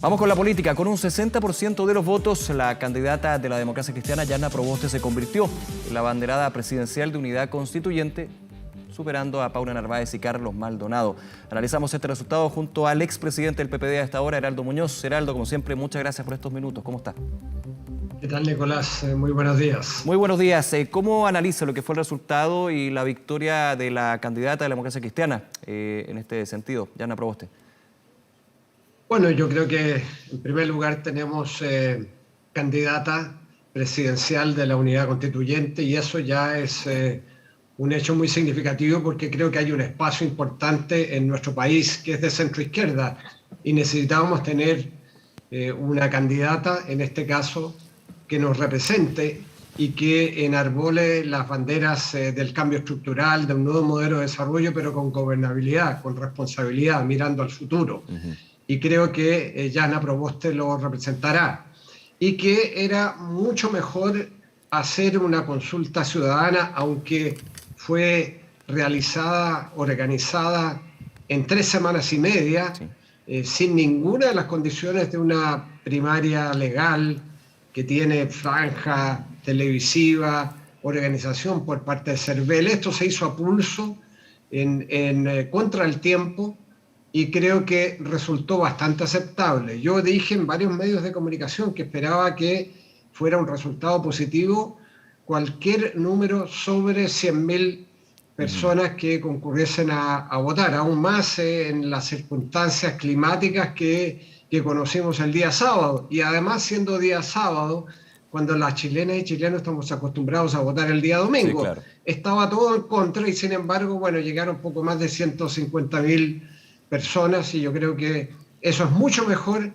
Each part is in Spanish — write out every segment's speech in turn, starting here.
Vamos con la política. Con un 60% de los votos, la candidata de la democracia cristiana, Yana Proboste, se convirtió en la abanderada presidencial de Unidad Constituyente, superando a Paula Narváez y Carlos Maldonado. Analizamos este resultado junto al expresidente del PPD a esta hora, Heraldo Muñoz. Heraldo, como siempre, muchas gracias por estos minutos. ¿Cómo está? ¿Qué tal, Nicolás? Muy buenos días. Muy buenos días. ¿Cómo analiza lo que fue el resultado y la victoria de la candidata de la democracia cristiana en este sentido, Yana Proboste? Bueno, yo creo que en primer lugar tenemos candidata presidencial de la Unidad Constituyente y eso ya es un hecho muy significativo porque creo que hay un espacio importante en nuestro país que es de centroizquierda y necesitábamos tener una candidata, en este caso, que nos represente y que enarbole las banderas del cambio estructural, de un nuevo modelo de desarrollo, pero con gobernabilidad, con responsabilidad, mirando al futuro. Y creo que Yana Proboste lo representará. Y que era mucho mejor hacer una consulta ciudadana, aunque fue realizada, organizada en 3 semanas y media, sin ninguna de las condiciones de una primaria legal que tiene franja televisiva, organización por parte de CERVEL. Esto se hizo a pulso, contra el tiempo, y creo que resultó bastante aceptable. Yo dije en varios medios de comunicación que esperaba que fuera un resultado positivo cualquier número sobre 100.000 personas que concurriesen a votar, aún más en las circunstancias climáticas que conocimos el día sábado. Y además, siendo día sábado, cuando las chilenas y chilenos estamos acostumbrados a votar el día domingo, sí, claro, estaba todo en contra y sin embargo, bueno, llegaron poco más de 150.000 personas y yo creo que eso es mucho mejor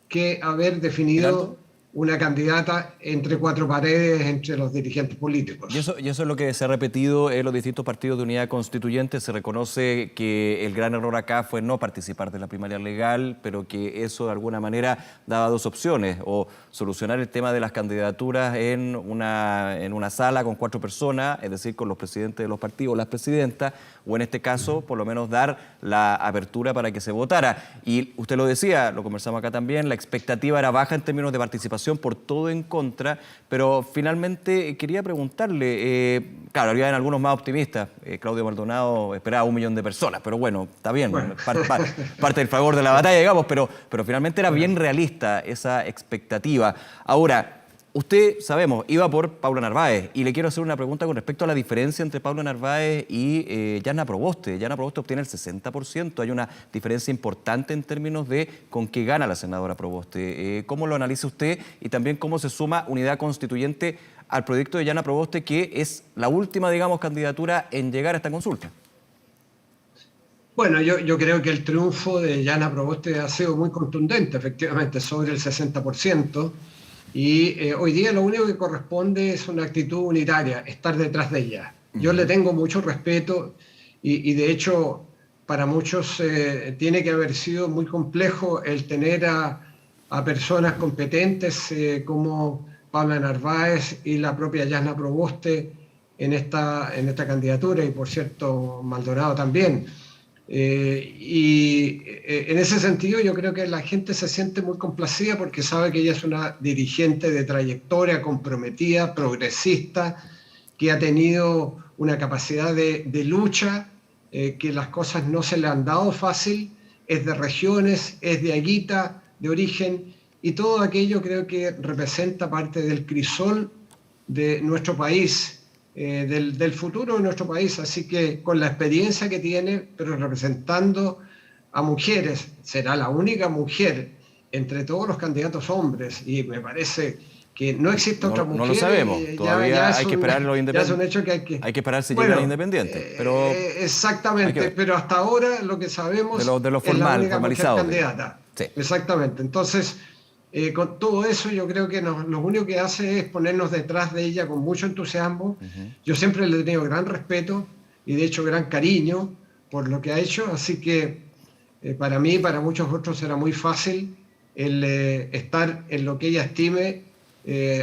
que haber definido una candidata entre 4 paredes entre los dirigentes políticos. Y eso es lo que se ha repetido en los distintos partidos de Unidad Constituyente. Se reconoce que el gran error acá fue no participar de la primaria legal, pero que eso de alguna manera daba 2 opciones: o solucionar el tema de las candidaturas en una sala con 4 personas, es decir, con los presidentes de los partidos, las presidentas, o en este caso, por lo menos dar la apertura para que se votara. Y usted lo decía, lo conversamos acá también, la expectativa era baja en términos de participación por todo en contra, pero finalmente quería preguntarle, claro, había algunos más optimistas, Claudio Maldonado esperaba 1 millón de personas, pero bueno, está bien, parte del favor de la batalla, digamos, pero finalmente era bien realista esa expectativa. Ahora, usted, sabemos, iba por Paula Narváez y le quiero hacer una pregunta con respecto a la diferencia entre Paula Narváez y Yana Proboste. Yana Proboste obtiene el 60%, hay una diferencia importante en términos de con qué gana la senadora Proboste. ¿Cómo lo analiza usted y también cómo se suma Unidad Constituyente al proyecto de Yana Proboste, que es la última, digamos, candidatura en llegar a esta consulta? Bueno, yo creo que el triunfo de Yana Proboste ha sido muy contundente, efectivamente, sobre el 60%. Y hoy día lo único que corresponde es una actitud unitaria, estar detrás de ella. Yo le tengo mucho respeto y de hecho para muchos tiene que haber sido muy complejo el tener a personas competentes como Paula Narváez y la propia Yana Proboste en esta candidatura, y por cierto Maldonado también. En ese sentido yo creo que la gente se siente muy complacida porque sabe que ella es una dirigente de trayectoria, comprometida, progresista, que ha tenido una capacidad de lucha, que las cosas no se le han dado fácil, es de regiones, es de Aguita, de origen, y todo aquello creo que representa parte del crisol de nuestro país, del futuro de nuestro país. Así que con la experiencia que tiene, pero representando a mujeres, será la única mujer entre todos los candidatos hombres, y me parece que no existe otra mujer. No lo sabemos, todavía hay que esperar los independientes. Ya es un hecho que hay que esperar si llegan independientes. Pero exactamente, pero hasta ahora lo que sabemos de lo formal, es la única formalizado, mujer candidata. Sí. Exactamente, entonces con todo eso yo creo que lo único que hace es ponernos detrás de ella con mucho entusiasmo. Yo siempre le he tenido gran respeto y de hecho gran cariño por lo que ha hecho, así que para mí y para muchos otros será muy fácil el estar en lo que ella estime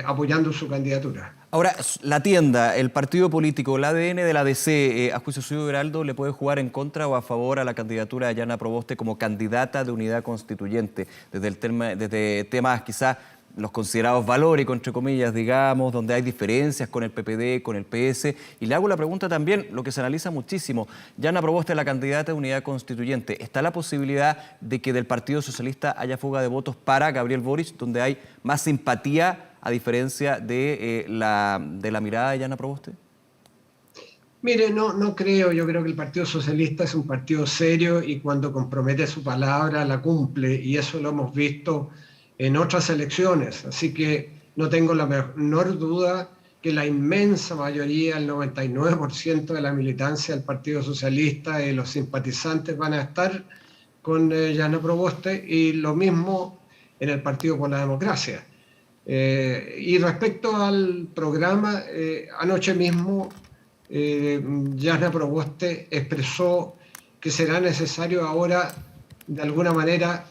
apoyando su candidatura. Ahora, la tienda, el partido político, el ADN de la DC, a juicio suyo, Heraldo, ¿le puede jugar en contra o a favor a la candidatura de Yana Proboste como candidata de unidad constituyente? Desde temas quizás los considerados valóricos, entre comillas, digamos, donde hay diferencias con el PPD, con el PS. Y le hago la pregunta también, lo que se analiza muchísimo, Yana Proboste es la candidata de unidad constituyente. ¿Está la posibilidad de que del Partido Socialista haya fuga de votos para Gabriel Boric, donde hay más simpatía a diferencia de la mirada de Yana Proboste? Mire, no creo. Yo creo que el Partido Socialista es un partido serio y cuando compromete su palabra la cumple, y eso lo hemos visto en otras elecciones. Así que no tengo la menor duda que la inmensa mayoría, el 99% de la militancia del Partido Socialista y los simpatizantes van a estar con Yana Proboste, y lo mismo en el Partido por la Democracia. Y respecto al programa, anoche mismo Yana Proboste expresó que será necesario ahora, de alguna manera,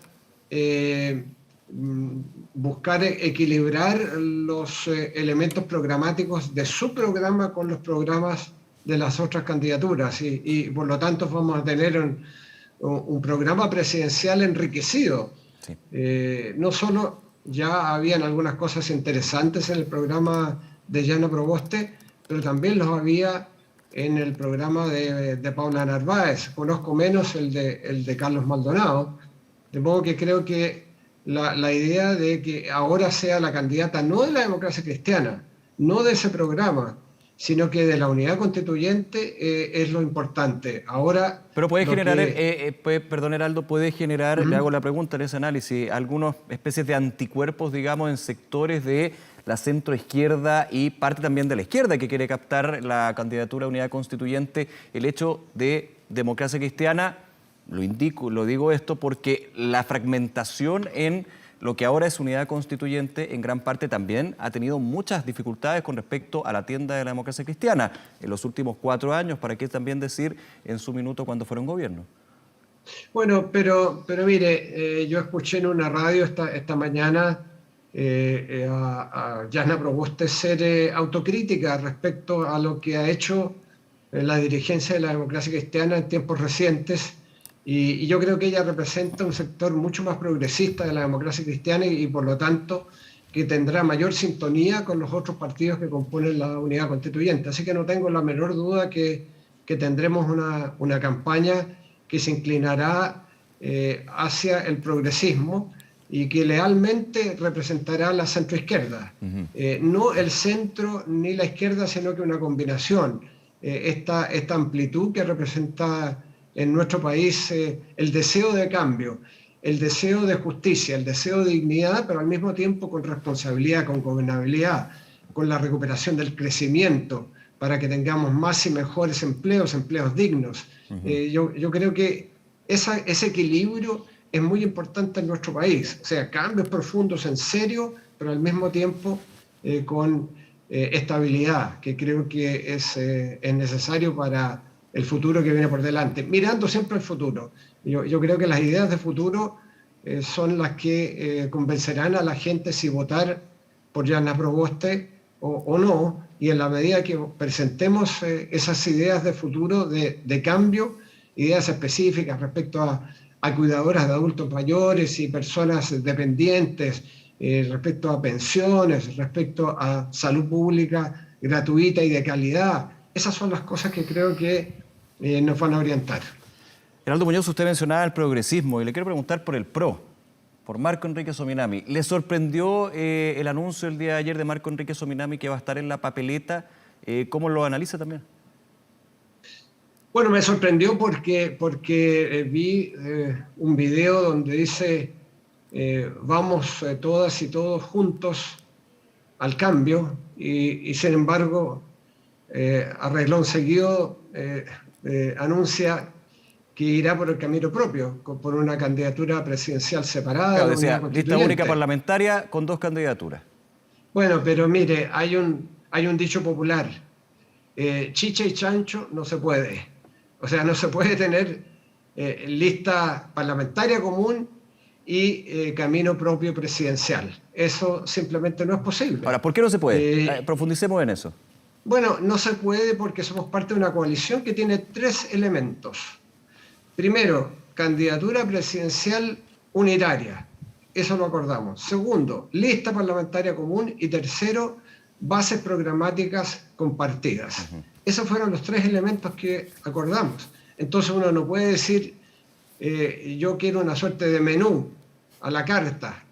buscar equilibrar los elementos programáticos de su programa con los programas de las otras candidaturas, y por lo tanto vamos a tener un programa presidencial enriquecido. Sí. No solo ya habían algunas cosas interesantes en el programa de Yana Proboste, pero también los había en el programa de Paula Narváez. Conozco menos el de Carlos Maldonado, de modo que creo que la idea de que ahora sea la candidata no de la democracia cristiana, no de ese programa, sino que de la unidad constituyente es lo importante. Ahora, pero puede generar, perdón Heraldo, puede generar, le hago la pregunta en ese análisis, algunas especies de anticuerpos, digamos, en sectores de la centroizquierda y parte también de la izquierda que quiere captar la candidatura a unidad constituyente, el hecho de democracia cristiana. Lo digo esto porque la fragmentación en lo que ahora es unidad constituyente en gran parte también ha tenido muchas dificultades con respecto a la tienda de la democracia cristiana en los últimos 4 años, para qué también decir en su minuto cuando fueron gobierno. Bueno, pero mire, yo escuché en una radio esta mañana a Yana Proboste ser autocrítica respecto a lo que ha hecho la dirigencia de la democracia cristiana en tiempos recientes. Y yo creo que ella representa un sector mucho más progresista de la democracia cristiana y por lo tanto que tendrá mayor sintonía con los otros partidos que componen la unidad constituyente. Así que no tengo la menor duda que tendremos una campaña que se inclinará hacia el progresismo y que lealmente representará la centroizquierda. No el centro ni la izquierda, sino que una combinación. Esta amplitud que representa en nuestro país el deseo de cambio, el deseo de justicia, el deseo de dignidad, pero al mismo tiempo con responsabilidad, con gobernabilidad, con la recuperación del crecimiento, para que tengamos más y mejores empleos dignos. Yo creo que ese equilibrio es muy importante en nuestro país. O sea, cambios profundos en serio, pero al mismo tiempo con estabilidad, que creo que es necesario para el futuro que viene por delante, mirando siempre el futuro. Yo creo que las ideas de futuro son las que convencerán a la gente si votar por Yana Proboste o no, y en la medida que presentemos esas ideas de futuro, de cambio, ideas específicas respecto a cuidadoras de adultos mayores y personas dependientes, respecto a pensiones, respecto a salud pública gratuita y de calidad. Esas son las cosas que creo que nos van a orientar. Heraldo Muñoz, usted mencionaba el progresismo y le quiero preguntar por el PRO, por Marco Enrique Sominami. ¿Le sorprendió el anuncio el día de ayer de Marco Enrique Sominami que va a estar en la papeleta? ¿Cómo lo analiza también? Bueno, me sorprendió porque vi un video donde dice vamos todas y todos juntos al cambio y sin embargo a renglón seguido anuncia que irá por el camino propio, por una candidatura presidencial separada. Claro, decía, lista única parlamentaria con 2 candidaturas. Bueno, pero mire, hay un dicho popular, chicha y chancho no se puede. O sea, no se puede tener lista parlamentaria común y camino propio presidencial. Eso simplemente no es posible. Ahora, ¿por qué no se puede? Profundicemos en eso. Bueno, no se puede porque somos parte de una coalición que tiene 3 elementos. Primero, candidatura presidencial unitaria. Eso lo acordamos. Segundo, lista parlamentaria común. Y tercero, bases programáticas compartidas. Esos fueron los 3 elementos que acordamos. Entonces uno no puede decir, yo quiero una suerte de menú a la carta.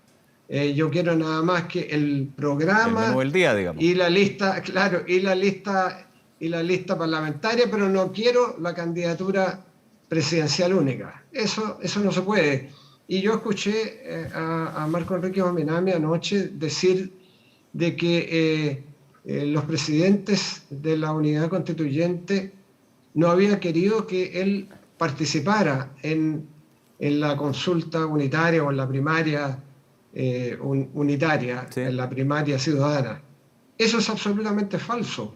Yo quiero nada más que el programa, el menú del día, digamos, y la lista, claro, y la lista parlamentaria, pero no quiero la candidatura presidencial única. Eso no se puede. Y yo escuché a Marco Enrique Ominami anoche decir de que los presidentes de la unidad constituyente no habían querido que él participara en la consulta unitaria o en la primaria unitaria, ¿sí?, en la primaria ciudadana. Eso es absolutamente falso.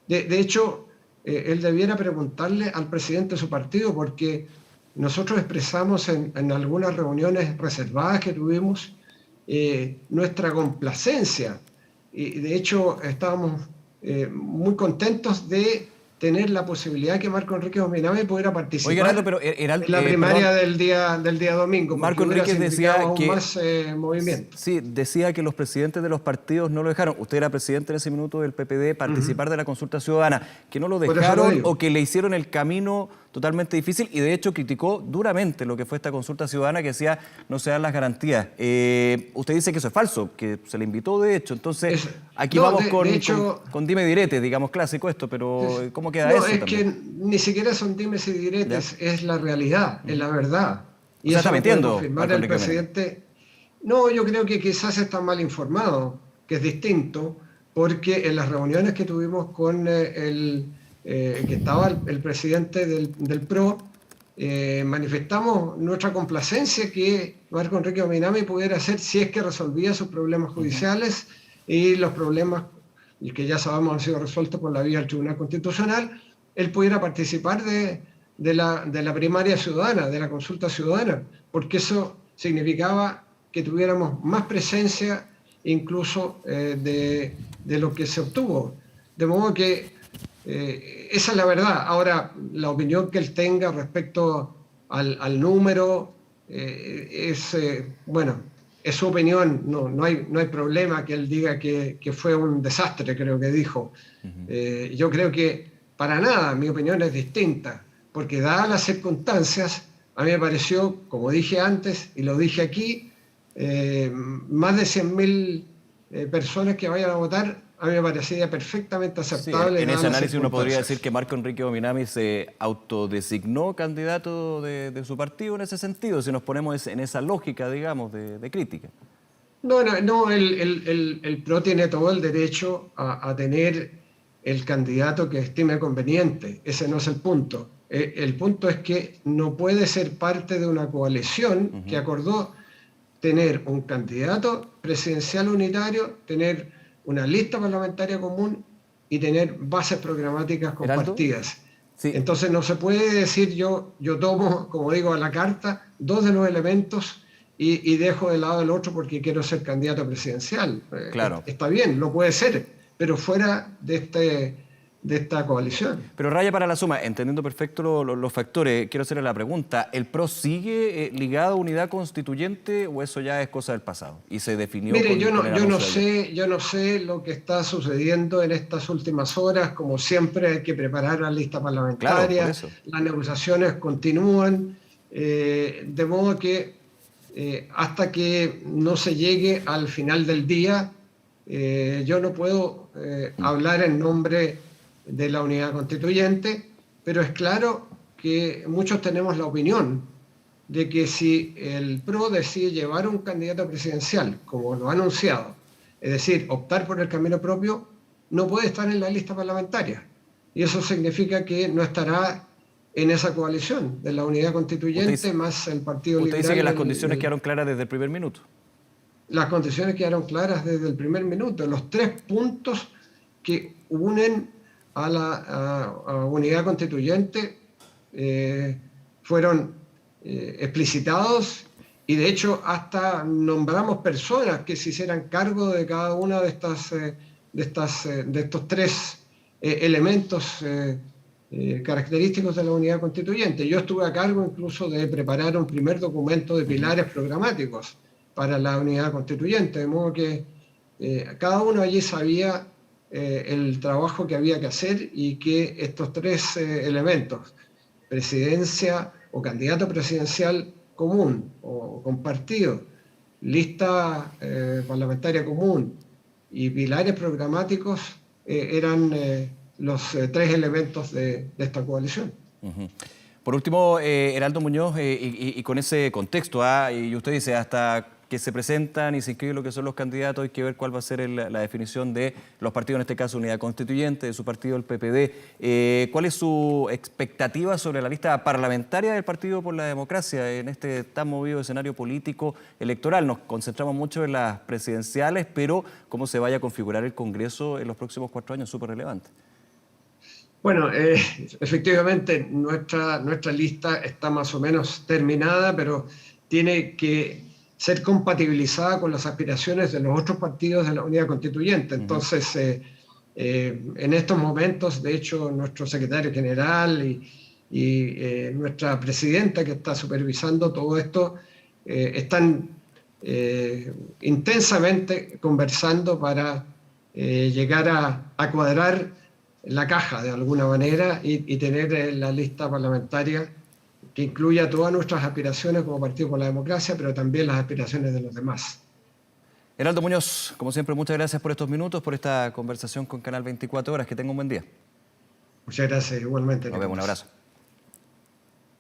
De hecho, él debiera preguntarle al presidente de su partido, porque nosotros expresamos en algunas reuniones reservadas que tuvimos nuestra complacencia, y de hecho estábamos muy contentos de tener la posibilidad que Marco Enrique Ominami pudiera participar. Oiga, Heraldo, pero en la primaria del día domingo. Marco Enrique decía que más movimiento. Sí, decía que los presidentes de los partidos no lo dejaron. Usted era presidente en ese minuto del PPD, participar de la consulta ciudadana, que no lo dejaron o que le hicieron el camino totalmente difícil, y de hecho criticó duramente lo que fue esta consulta ciudadana, que decía no se dan las garantías. Usted dice que eso es falso, que se le invitó de hecho. Entonces, aquí vamos con dime diretes, digamos, clásico esto, pero ¿cómo queda eso? No, es que ni siquiera son dimes y diretes, es la realidad, es la verdad. Y eso está mintiendo, confirmar el presidente. No, yo creo que quizás está mal informado, que es distinto, porque en las reuniones que tuvimos con que estaba el presidente del PRO, manifestamos nuestra complacencia que Marco Enrique Ominami pudiera hacer, si es que resolvía sus problemas judiciales y los problemas que ya sabemos han sido resueltos por la vía del Tribunal Constitucional, él pudiera participar de la primaria ciudadana, de la consulta ciudadana, porque eso significaba que tuviéramos más presencia incluso de lo que se obtuvo. De modo que esa es la verdad. Ahora, la opinión que él tenga respecto al número bueno, es su opinión, no hay problema que él diga que fue un desastre, creo que dijo. Yo creo que para nada, mi opinión es distinta, porque dadas las circunstancias, a mí me pareció, como dije antes y lo dije aquí, más de 100.000 personas que vayan a votar, a mí me parecía perfectamente aceptable. Sí, en ese análisis uno podría decir que Marco Enrique Ominami se autodesignó candidato de su partido en ese sentido, si nos ponemos en esa lógica, digamos, de crítica. No, el PRO tiene todo el derecho a tener el candidato que estime conveniente. Ese no es el punto. El punto es que no puede ser parte de una coalición que acordó tener un candidato presidencial unitario, tener una lista parlamentaria común y tener bases programáticas compartidas. Sí. Entonces no se puede decir yo tomo, como digo, a la carta 2 de los elementos y dejo de lado el otro porque quiero ser candidato presidencial. Claro. Está bien, lo puede ser, pero fuera de esta coalición. Pero raya para la suma, entendiendo perfecto los factores, quiero hacerle la pregunta, ¿el PRO sigue ligado a unidad constituyente o eso ya es cosa del pasado y se definió? Mire, yo no sé lo que está sucediendo en estas últimas horas. Como siempre hay que preparar la lista parlamentaria, claro, las negociaciones continúan, de modo que hasta que no se llegue al final del día, yo no puedo hablar en nombre de la unidad constituyente, pero es claro que muchos tenemos la opinión de que si el PRO decide llevar un candidato presidencial, como lo ha anunciado, es decir, optar por el camino propio, no puede estar en la lista parlamentaria. Y eso significa que no estará en esa coalición de la unidad constituyente más el Partido Liberal. Usted dice que las condiciones quedaron claras desde el primer minuto. Las condiciones quedaron claras desde el primer minuto. Los 3 puntos que unen a la unidad constituyente fueron explicitados y de hecho hasta nombramos personas que se hicieran cargo de cada una de estos tres elementos característicos de la unidad constituyente. Yo estuve a cargo incluso de preparar un primer documento de pilares programáticos para la unidad constituyente, de modo que cada uno allí sabía el trabajo que había que hacer y que estos tres elementos, presidencia o candidato presidencial común o compartido, lista parlamentaria común y pilares programáticos eran los tres elementos de esta coalición. Uh-huh. Por último, Heraldo Muñoz, y con ese contexto, y usted dice, hasta que se presentan y se inscriben lo que son los candidatos, hay que ver cuál va a ser la definición de los partidos, en este caso Unidad Constituyente, de su partido, el PPD. ¿Cuál es su expectativa sobre la lista parlamentaria del Partido por la Democracia en este tan movido escenario político electoral? Nos concentramos mucho en las presidenciales, pero cómo se vaya a configurar el Congreso en los próximos 4 años es súper relevante. Bueno, efectivamente nuestra lista está más o menos terminada, pero tiene que ser compatibilizada con las aspiraciones de los otros partidos de la unidad constituyente. Entonces, en estos momentos, de hecho, nuestro secretario general y nuestra presidenta que está supervisando todo esto, están intensamente conversando para llegar a cuadrar la caja de alguna manera y tener la lista parlamentaria que incluya todas nuestras aspiraciones como Partido por la Democracia, pero también las aspiraciones de los demás. Heraldo Muñoz, como siempre, muchas gracias por estos minutos, por esta conversación con Canal 24 Horas. Que tenga un buen día. Muchas gracias, igualmente. Nos vemos, un abrazo.